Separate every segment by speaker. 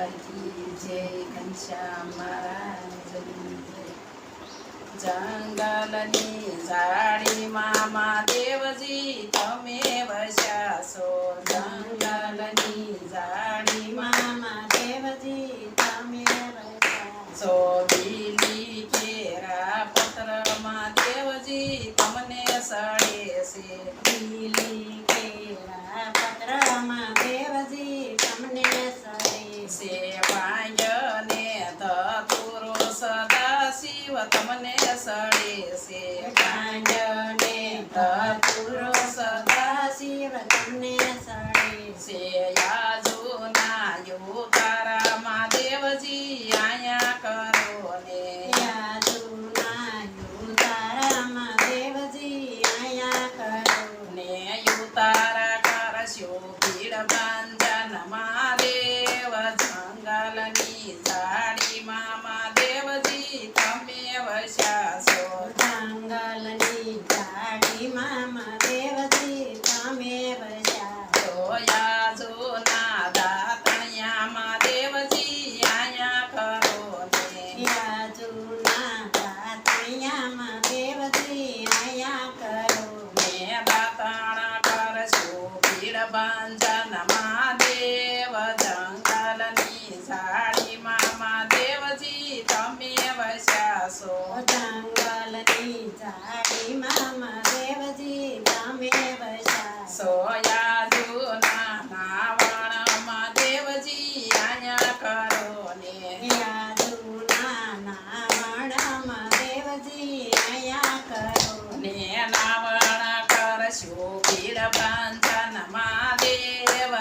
Speaker 1: લાલ કી જય ઘનશ્યામ મહારાજની જય। જંગલની ઝાડીમાં મહાદેવજી તમે વસ્યા છો। જંગલની ઝાડીમાં મહાદેવજી તમે વસ્યા છો। બીલી કેરા પત્રમાં દેવજી તમને સડે છે। બીલી કેરા પત્રમાં દેવજી તમને સડે છે। ભાંજને ધતુરો સદા શિવ તમને સડે છે। ભાંજને ધતુરો સદા શિવ તમને સડે છે। યાજુના યુતારામાં દેવજી આયા કરો ને। યાજુના યુતારામાં દેવજી આયા કરો ને। યુતારા કરશો ભીડ ભાંજન મહાદેવ। જંગલની ઝાડીમાં મહાદેવજી તમે વસ્યા છો। જંગલની ઝાડીમાં મહાદેવજી તમે વસ્યા છો। યાજુના દાતણિયામાં દેવજી આયા કરો ને। યાજુના દાતણિયામાં દેવજી આયા કરો ને। દાતણ કરશો ભીડ ભાંજન મહાદેવ। જંગલની ઝાડીમાં મહાદેવજી તમે વસ્યા છો। જંગલની ઝાડીમાં મહાદેવજી તમે વસ્યા છો। યાજુના નાવણમાં દેવજી આયા કરો ને। યાજુના નાવણમાં દેવજી આયા કરો ને। નાવણ કરશો ભીડ ભાંજન મહાદેવ।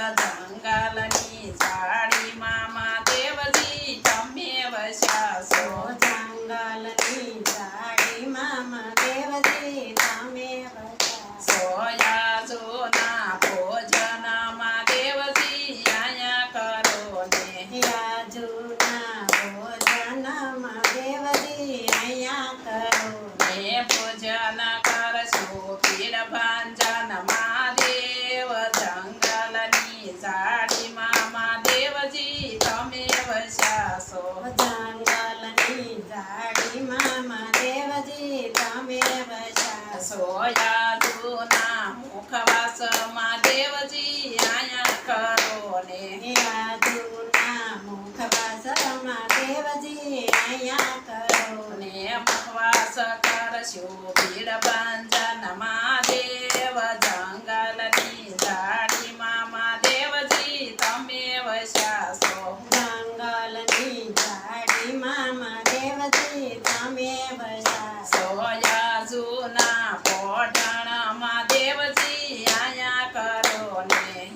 Speaker 1: જંગલની ઝાડીમાં મહાદેવજી તમે વસ્યા છો। જંગલની ઝાડીમાં મહાદેવજી તમે વસ્યા છો। યાજુના ભોજનમાં દેવજી આયા કરો ને। યાજુના ભોજનમાં દેવજી આયા કરો ને। ભોજન કરશો ભીડ ભાંજન મહાદેવ। જંગલની ઝાડીમાં મહાદેવજી તમે વસ્યા છો। જંગલની ઝાડીમાં મહાદેવજી તમે વસ્યા છો। યાજુના મુખવાસમાં દેવજી આયા કરો ને। યાજુના મુખવાસમાં દેવજી આયા કરો ને। મુખવાસ કરશો ભીડ ભાંજન મહાદેવ। જંગલની ઝાડીમાં મહાદેવજી તમે વસ્યા છો। જંગલની ઝાડીમાં મહાદેવજી તમે વસ્યા છો। યાજુના પોઢણમાં દેવજી આયા કરો ને।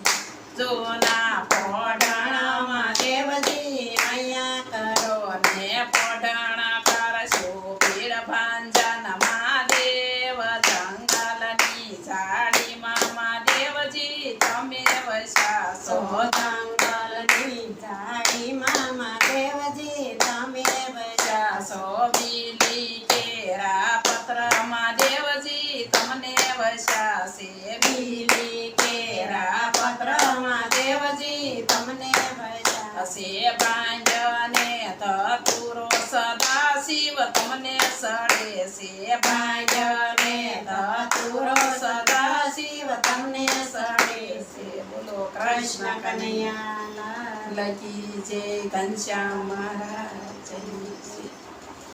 Speaker 1: જૂના પોઢણમાં દેવજી આયા કરો ને। પોઢણ કરશો ભીડ ભાંજન મહાદેવ। જંગલની ઝાડીમાં મહાદેવજી તમે વસ્યા છો। જંગલની ઝાડીમાં મહાદેવજી તમે વસ્યા છો। બીલી કેરા પત્રમાં દેવજી તમને વસ્યા છે। બીલી કેરા પત્રમાં દેવજી તમને વસ્યા છે। ભાંજને ધતુરો સદા શિવ તમને સડે છે। ભાંજને ધતુરો સદા શિવ તમને સડે છે। બોલો કૃષ્ણ કનૈયા લાલ કી જય। ઘનશ્યામ મહારાજ।